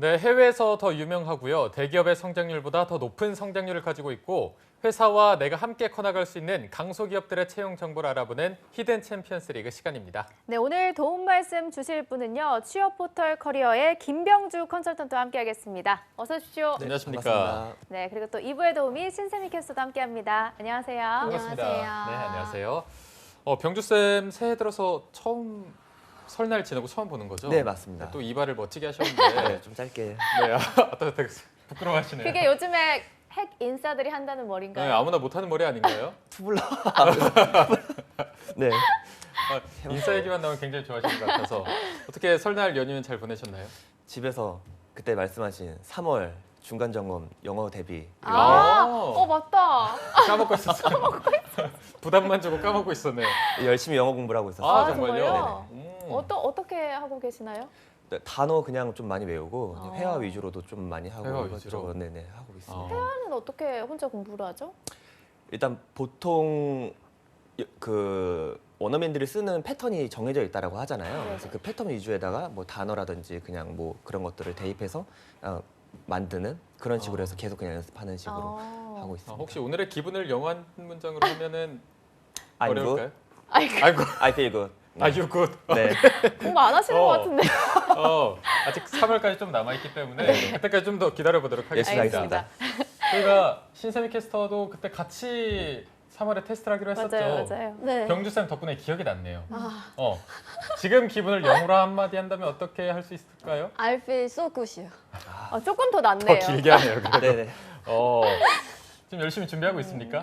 네, 해외에서 더 유명하고요. 대기업의 성장률보다 더 높은 성장률을 가지고 있고 회사와 내가 함께 커나갈 수 있는 강소기업들의 채용 정보를 알아보는 히든 챔피언스 리그 시간입니다. 네, 오늘 도움 말씀 주실 분은요. 취업 포털 커리어의 김병주 컨설턴트와 함께하겠습니다. 어서 오십시오. 네, 안녕하십니까. 반갑습니다. 네, 그리고 또 2부의 도우미 신세미 캐스터도 함께합니다. 안녕하세요. 반갑습니다. 안녕하세요. 네, 안녕하세요. 병주쌤 새해 들어서 처음 설날 지나고 처음 보는 거죠? 네, 맞습니다. 또 이발을 멋지게 하셨는데 네, 좀 짧게. 네, 또 되게 부끄러워하시네요. 그게 요즘에 핵 인싸들이 한다는 머리인가요? 네, 아무나 못하는 머리 아닌가요? 투블러. 네. 인싸 얘기만 나오면 굉장히 좋아하시는 것 같아서 어떻게 설날 연휴는 잘 보내셨나요? 집에서 그때 말씀하신 3월 중간 점검 영어 대비. 맞다. 까먹고 있었어요. 부담만 주고 까먹고 있었네요. 열심히 영어 공부를 하고 있었어요. 아, 아, 정말요? 정말요? 음. 어떻게 하고 계시나요? 네, 단어 그냥 좀 많이 외우고 그냥 아. 회화 위주로도 좀 많이 하고 회화 이것저것 위주로? 네네 하고 있습니다. 회화는 어떻게 혼자 공부를 하죠? 일단 보통 그 원어민들이 쓰는 패턴이 정해져 있다라고 하잖아요. 그래서 그 패턴 위주에다가 뭐 단어라든지 그냥 뭐 그런 것들을 대입해서 만드는 그런 식으로 해서 계속 그냥 연습하는 식으로 하고 있습니다. 혹시 오늘의 기분을 영어 한 문장으로 하면은 I'm 어려울까요? good. 아이고, I feel good. are you good? 네. 공부 안 하시는 것 같은데. 아직 3월까지 좀 남아있기 때문에 그때까지 좀 더 기다려보도록 열심히 하겠습니다. 하겠습니다. 저희가 신세미 캐스터도 그때 같이 3월에 테스트를 하기로 했었죠. 맞아요. 네. 병주쌤 덕분에 기억이 났네요. 아, 지금 기분을 영어로 한마디 한다면 어떻게 할 수 있을까요? I feel so good이요. 조금 더 더 낫네요. 길게 하네요. 그래도. 네네. 좀 열심히 준비하고 있습니까?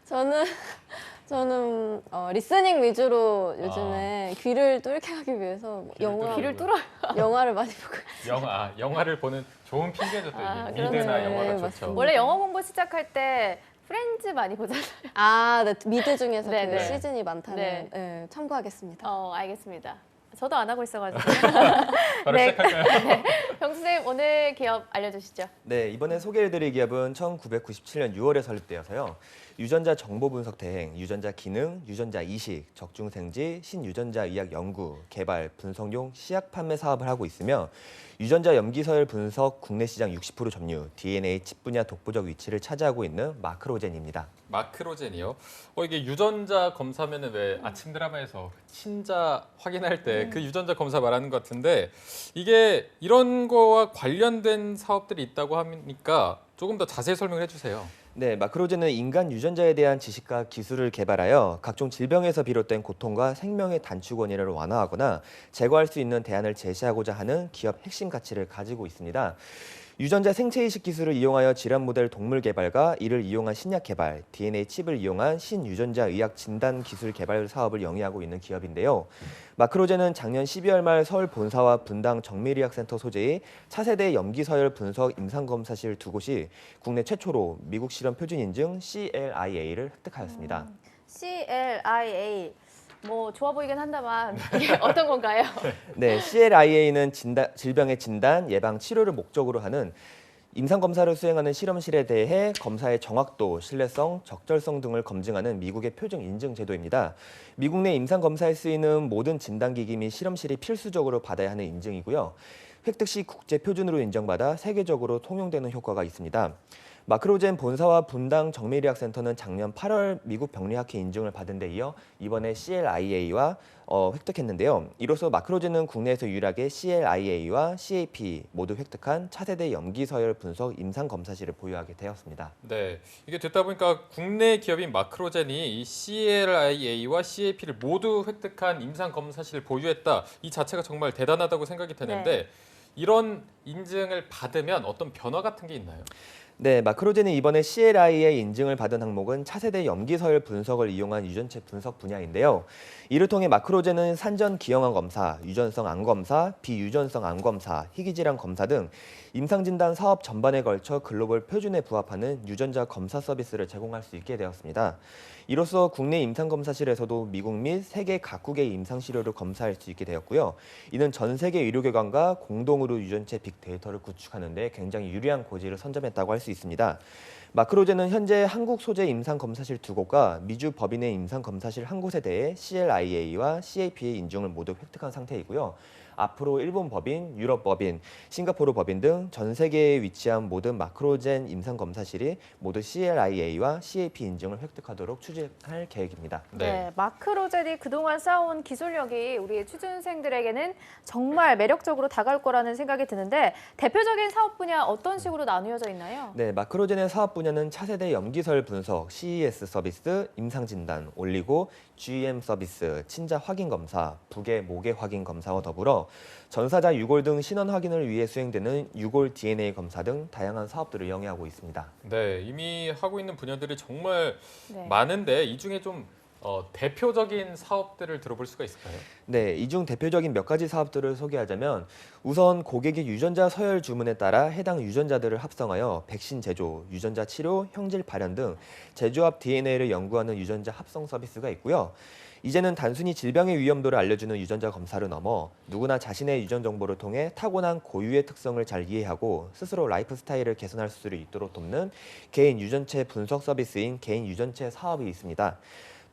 저는 리스닝 위주로 요즘에 귀를 뚫게 하기 위해서 귀를 뚫어요. 영화를 많이 보고 있어요. 영화를 보는 좋은 핑계죠. 또 이게. 그러네요. 미드나 영화가 네, 좋죠. 맞습니다. 원래 영어 공부 시작할 때 프렌즈 많이 보잖아요. 아, 네. 미드 중에서 네, 그 네. 시즌이 많다는 네. 네, 참고하겠습니다. 알겠습니다. 저도 안 하고 있어가지고. 바로 네. 시작할까요? 병수님 오늘 기업 알려주시죠. 네, 이번에 소개해드릴 기업은 1997년 6월에 설립되어서요. 유전자 정보 분석 대행, 유전자 기능, 유전자 이식, 적중생지, 신유전자 의학 연구, 개발, 분석용 시약 판매 사업을 하고 있으며 유전자 염기서열 분석 국내 시장 60% 점유, DNA 칩 분야 독보적 위치를 차지하고 있는 마크로젠입니다. 마크로젠이요. 이게 유전자 검사면은 왜 아침 드라마에서 친자 확인할 때 그 유전자 검사 말하는 것 같은데 이게 이런 거와 관련된 사업들이 있다고 하니까 조금 더 자세히 설명을 해주세요. 네, 마크로젠은 인간 유전자에 대한 지식과 기술을 개발하여 각종 질병에서 비롯된 고통과 생명의 단축 원인을 완화하거나 제거할 수 있는 대안을 제시하고자 하는 기업 핵심 가치를 가지고 있습니다. 유전자 생체이식 기술을 이용하여 질환 모델 동물 개발과 이를 이용한 신약 개발, DNA 칩을 이용한 신유전자 의학 진단 기술 개발 사업을 영위하고 있는 기업인데요. 마크로젠은 작년 12월 말 서울 본사와 분당 정밀의학센터 소재의 차세대 염기서열 분석 임상검사실 두 곳이 국내 최초로 미국 실험 표준 인증 CLIA를 획득하였습니다. CLIA. 좋아 보이긴 한다만 이게 어떤 건가요? 네, CLIA는 질병의 진단, 예방, 치료를 목적으로 하는 임상검사를 수행하는 실험실에 대해 검사의 정확도, 신뢰성, 적절성 등을 검증하는 미국의 표준 인증 제도입니다. 미국 내 임상검사에 쓰이는 모든 진단기기 및 실험실이 필수적으로 받아야 하는 인증이고요. 획득 시 국제 표준으로 인정받아 세계적으로 통용되는 효과가 있습니다. 마크로젠 본사와 분당 정밀의학센터는 작년 8월 미국 병리학회 인증을 받은 데 이어 이번에 CLIA와 획득했는데요. 이로써 마크로젠은 국내에서 유일하게 CLIA와 CAP 모두 획득한 차세대 염기서열 분석 임상검사실을 보유하게 되었습니다. 네, 이게 듣다 보니까 국내 기업인 마크로젠이 이 CLIA와 CAP를 모두 획득한 임상검사실을 보유했다. 이 자체가 정말 대단하다고 생각이 되는데 이런 인증을 받으면 어떤 변화 같은 게 있나요? 네, 마크로젠이 이번에 CLIA 인증을 받은 항목은 차세대 염기서열 분석을 이용한 유전체 분석 분야인데요. 이를 통해 마크로젠은 산전 기형암 검사, 유전성 암 검사, 비유전성 암 검사, 희귀질환 검사 등 임상진단 사업 전반에 걸쳐 글로벌 표준에 부합하는 유전자 검사 서비스를 제공할 수 있게 되었습니다. 이로써 국내 임상검사실에서도 미국 및 세계 각국의 임상시료를 검사할 수 있게 되었고요. 이는 전 세계 의료기관과 공동으로 유전체 빅데이터를 구축하는 데 굉장히 유리한 고지를 선점했다고 할 수 있습니다. 마크로젠은 현재 한국 소재 임상검사실 두 곳과 미주 법인의 임상검사실 한 곳에 대해 CLIA와 CAP의 인증을 모두 획득한 상태이고요. 앞으로 일본 법인, 유럽 법인, 싱가포르 법인 등 전 세계에 위치한 모든 마크로젠 임상 검사실이 모두 CLIA와 CAP 인증을 획득하도록 추진할 계획입니다. 네, 마크로젠이 그동안 쌓아온 기술력이 우리 취준생들에게는 정말 매력적으로 다가올 거라는 생각이 드는데 대표적인 사업 분야 어떤 식으로 나누어져 있나요? 네, 마크로젠의 사업 분야는 차세대 염기설 분석, CES 서비스, 임상 진단, 올리고, GM 서비스, 친자 확인 검사, 부계 모계 확인 검사와 더불어 전사자 유골 등 신원 확인을 위해 수행되는 유골 DNA 검사 등 다양한 사업들을 영위하고 있습니다. 네, 이미 하고 있는 분야들이 정말 네. 많은데 이 중에 좀 대표적인 사업들을 들어볼 수가 있을까요? 네, 이 중 대표적인 몇 가지 사업들을 소개하자면 우선 고객의 유전자 서열 주문에 따라 해당 유전자들을 합성하여 백신 제조, 유전자 치료, 형질 발현 등 제조합 DNA를 연구하는 유전자 합성 서비스가 있고요. 이제는 단순히 질병의 위험도를 알려주는 유전자 검사를 넘어 누구나 자신의 유전 정보를 통해 타고난 고유의 특성을 잘 이해하고 스스로 라이프 스타일을 개선할 수 있도록 돕는 개인 유전체 분석 서비스인 개인 유전체 사업이 있습니다.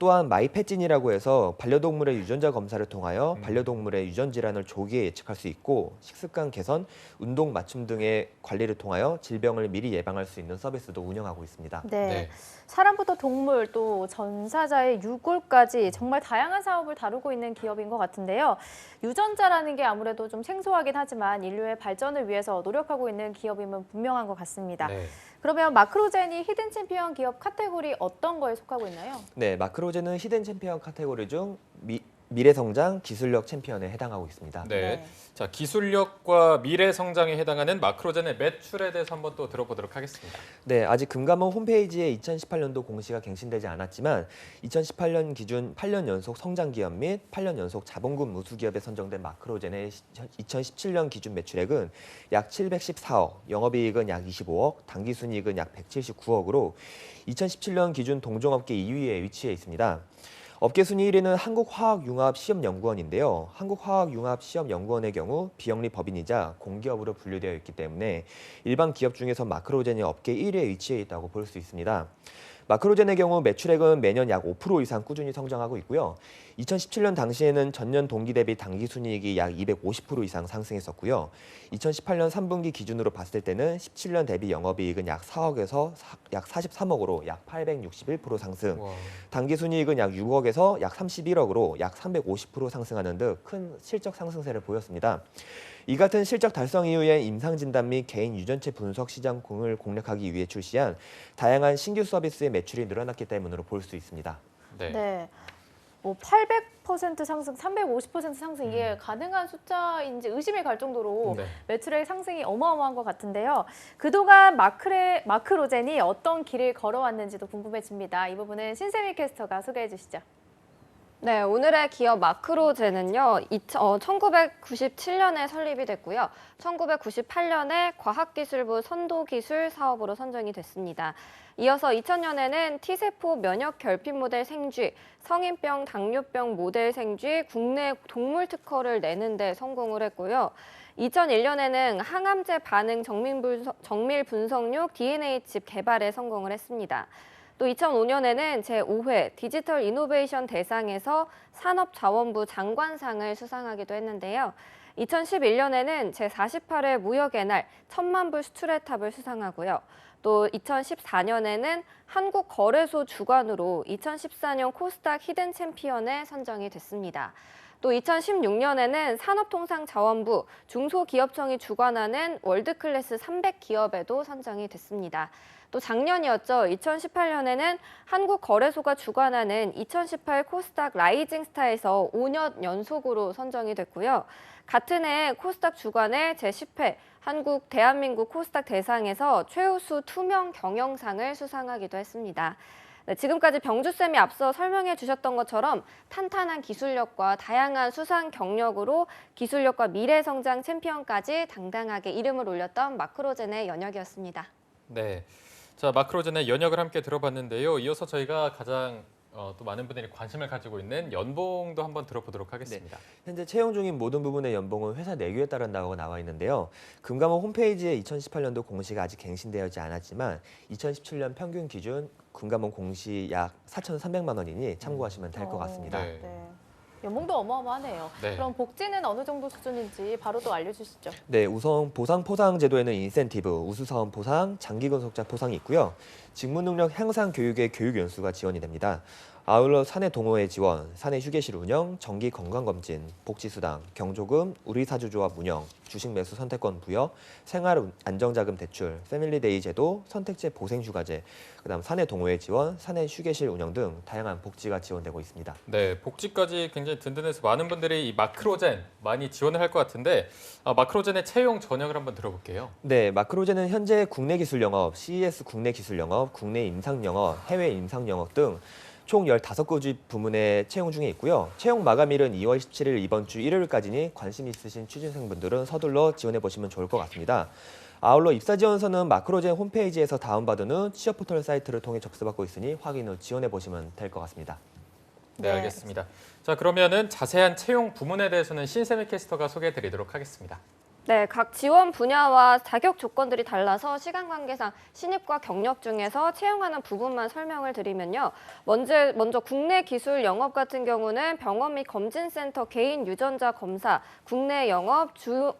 또한 마이패진이라고 해서 반려동물의 유전자 검사를 통하여 반려동물의 유전 질환을 조기에 예측할 수 있고 식습관 개선, 운동 맞춤 등의 관리를 통하여 질병을 미리 예방할 수 있는 서비스도 운영하고 있습니다. 네. 네. 사람부터 동물 또 전사자의 유골까지 정말 다양한 사업을 다루고 있는 기업인 것 같은데요. 유전자라는 게 아무래도 좀 생소하긴 하지만 인류의 발전을 위해서 노력하고 있는 기업임은 분명한 것 같습니다. 네. 그러면 마크로젠이 히든 챔피언 기업 카테고리 어떤 거에 속하고 있나요? 네, 마크로젠은 히든 챔피언 카테고리 중 미래성장 기술력 챔피언에 해당하고 있습니다. 네. 네. 자, 기술력과 미래 성장에 해당하는 마크로젠의 매출에 대해서 한번 또 들어보도록 하겠습니다. 네, 아직 금감원 홈페이지에 2018년도 공시가 갱신되지 않았지만 2018년 기준 8년 연속 성장 기업 및 8년 연속 자본금 우수 기업에 선정된 마크로젠의 2017년 기준 매출액은 약 714억, 영업이익은 약 25억, 당기순이익은 약 179억으로 2017년 기준 동종업계 2위에 위치해 있습니다. 업계 순위 1위는 한국화학융합시험연구원인데요. 한국화학융합시험연구원의 경우 비영리 법인이자 공기업으로 분류되어 있기 때문에 일반 기업 중에서 마크로젠이 업계 1위에 위치해 있다고 볼 수 있습니다. 마크로젠의 경우 매출액은 매년 약 5% 이상 꾸준히 성장하고 있고요. 2017년 당시에는 전년 동기 대비 당기순이익이 약 250% 이상 상승했었고요. 2018년 3분기 기준으로 봤을 때는 17년 대비 영업이익은 약 4억에서 약 43억으로 약 861% 상승, 와. 당기순이익은 약 6억에서 약 31억으로 약 350% 상승하는 등 큰 실적 상승세를 보였습니다. 이 같은 실적 달성 이후에 임상진단 및 개인 유전체 분석 시장을 공략하기 위해 출시한 다양한 신규 서비스의 매출이 늘어났기 때문으로 볼 수 있습니다. 네. 네. 뭐 800% 상승, 350% 상승 이게 가능한 숫자인지 의심이 갈 정도로 네. 매출의 상승이 어마어마한 것 같은데요. 그동안 마크로젠이 어떤 길을 걸어왔는지도 궁금해집니다. 이 부분은 신세미 캐스터가 소개해 주시죠. 네, 오늘의 기업 마크로젠은요, 1997년에 설립이 됐고요. 1998년에 과학기술부 선도기술 사업으로 선정이 됐습니다. 이어서 2000년에는 T세포 면역 결핍 모델 생쥐, 성인병 당뇨병 모델 생쥐 국내 동물 특허를 내는 데 성공을 했고요. 2001년에는 항암제 반응 정밀 분석용 DNA 칩 개발에 성공을 했습니다. 또 2005년에는 제5회 디지털 이노베이션 대상에서 산업자원부 장관상을 수상하기도 했는데요. 2011년에는 제48회 무역의 날 1000만 불 수출의 탑을 수상하고요. 또 2014년에는 한국거래소 주관으로 2014년 코스닥 히든 챔피언에 선정이 됐습니다. 또 2016년에는 산업통상자원부 중소기업청이 주관하는 월드클래스 300기업에도 선정이 됐습니다. 또 작년이었죠. 2018년에는 한국거래소가 주관하는 2018 코스닥 라이징 스타에서 5년 연속으로 선정이 됐고요. 같은 해 코스닥 주관의 제10회 한국 대한민국 코스닥 대상에서 최우수 투명 경영상을 수상하기도 했습니다. 네, 지금까지 병주쌤이 앞서 설명해 주셨던 것처럼 탄탄한 기술력과 다양한 수상 경력으로 기술력과 미래성장 챔피언까지 당당하게 이름을 올렸던 마크로젠의 연혁이었습니다. 네. 자, 마크로젠의 연혁을 함께 들어봤는데요. 이어서 저희가 가장 또 많은 분들이 관심을 가지고 있는 연봉도 한번 들어보도록 하겠습니다. 현재 채용 중인 모든 부분의 연봉은 회사 내규에 따른다고 나와 있는데요. 금감원 홈페이지에 2018년도 공시가 아직 갱신되지 않았지만 2017년 평균 기준 금감원 공시 약 4,300만 원이니 참고하시면 될 것 같습니다. 네. 네. 연봉도 어마어마하네요. 네. 그럼 복지는 어느 정도 수준인지 바로 또 알려주시죠. 네, 우선 보상 포상 제도에는 인센티브, 우수사원 포상, 장기 근속자 포상이 있고요. 직무 능력 향상 교육의 교육 연수가 지원이 됩니다. 아울러 사내 동호회 지원, 사내 휴게실 운영, 정기 건강검진, 복지수당, 경조금, 우리사주조합 운영, 주식 매수 선택권 부여, 생활 안정자금 대출, 패밀리데이 제도, 선택제 보생휴가제, 그다음 사내 동호회 지원, 사내 휴게실 운영 등 다양한 복지가 지원되고 있습니다. 네, 복지까지 굉장히 든든해서 많은 분들이 이 마크로젠 많이 지원을 할 것 같은데 마크로젠의 채용 전형을 한번 들어볼게요. 네, 마크로젠은 현재 국내 기술 영업, CES 국내 기술 영업, 국내 임상 영업, 해외 임상 영업 등 총 15가지 부문에 채용 중에 있고요. 채용 마감일은 2월 17일 이번 주 일요일까지니 관심 있으신 취준생분들은 서둘러 지원해 보시면 좋을 것 같습니다. 아울러 입사 지원서는 마크로젠 홈페이지에서 다운받은 후 취업 포털 사이트를 통해 접수받고 있으니 확인 후 지원해 보시면 될 것 같습니다. 네, 알겠습니다. 자, 그러면은 자세한 채용 부문에 대해서는 신세미 캐스터가 소개해 드리도록 하겠습니다. 네, 각 지원 분야와 자격 조건들이 달라서 시간 관계상 신입과 경력 중에서 채용하는 부분만 설명을 드리면요. 먼저 국내 기술 영업 같은 경우는 병원 및 검진센터 개인 유전자 검사, 국내 영업,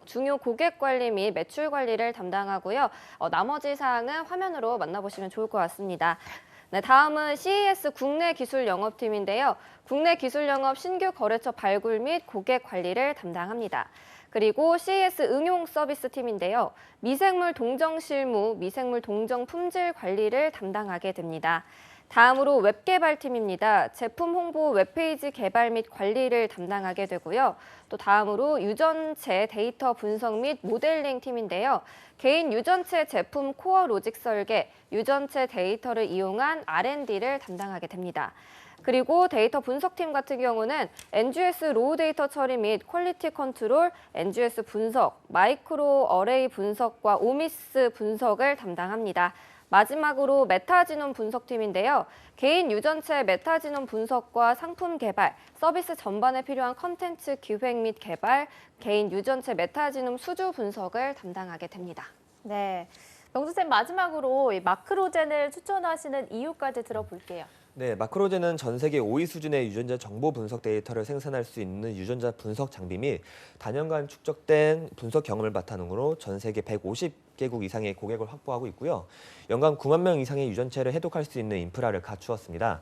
중요 고객 관리 및 매출 관리를 담당하고요. 나머지 사항은 화면으로 만나보시면 좋을 것 같습니다. 네, 다음은 CES 국내 기술 영업팀인데요. 국내 기술 영업 신규 거래처 발굴 및 고객 관리를 담당합니다. 그리고 CES 응용 서비스 팀인데요. 미생물 동정 실무, 미생물 동정 품질 관리를 담당하게 됩니다. 다음으로 웹개발팀입니다. 제품 홍보 웹페이지 개발 및 관리를 담당하게 되고요. 또 다음으로 유전체 데이터 분석 및 모델링 팀인데요. 개인 유전체 제품 코어 로직 설계, 유전체 데이터를 이용한 R&D를 담당하게 됩니다. 그리고 데이터 분석팀 같은 경우는 NGS 로우 데이터 처리 및 퀄리티 컨트롤, NGS 분석, 마이크로 어레이 분석과 오미스 분석을 담당합니다. 마지막으로 메타지놈 분석팀인데요. 개인 유전체 메타지놈 분석과 상품 개발, 서비스 전반에 필요한 컨텐츠 기획 및 개발, 개인 유전체 메타지놈 수주 분석을 담당하게 됩니다. 네, 명수쌤 마지막으로 이 마크로젠을 추천하시는 이유까지 들어볼게요. 네, 마크로젠은 전 세계 5위 수준의 유전자 정보 분석 데이터를 생산할 수 있는 유전자 분석 장비 및 단연간 축적된 분석 경험을 바탕으로 전 세계 150개국 이상의 고객을 확보하고 있고요. 연간 9만 명 이상의 유전체를 해독할 수 있는 인프라를 갖추었습니다.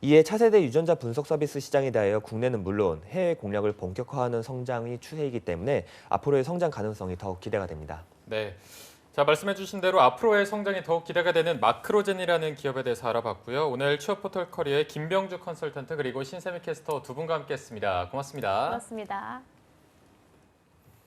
이에 차세대 유전자 분석 서비스 시장에 대하여 국내는 물론 해외 공략을 본격화하는 성장이 추세이기 때문에 앞으로의 성장 가능성이 더욱 기대가 됩니다. 네. 자, 말씀해 주신 대로 앞으로의 성장이 더욱 기대가 되는 마크로젠이라는 기업에 대해서 알아봤고요. 오늘 취업 포털 커리어의 김병주 컨설턴트 그리고 신세미 캐스터 두 분과 함께했습니다. 고맙습니다. 고맙습니다.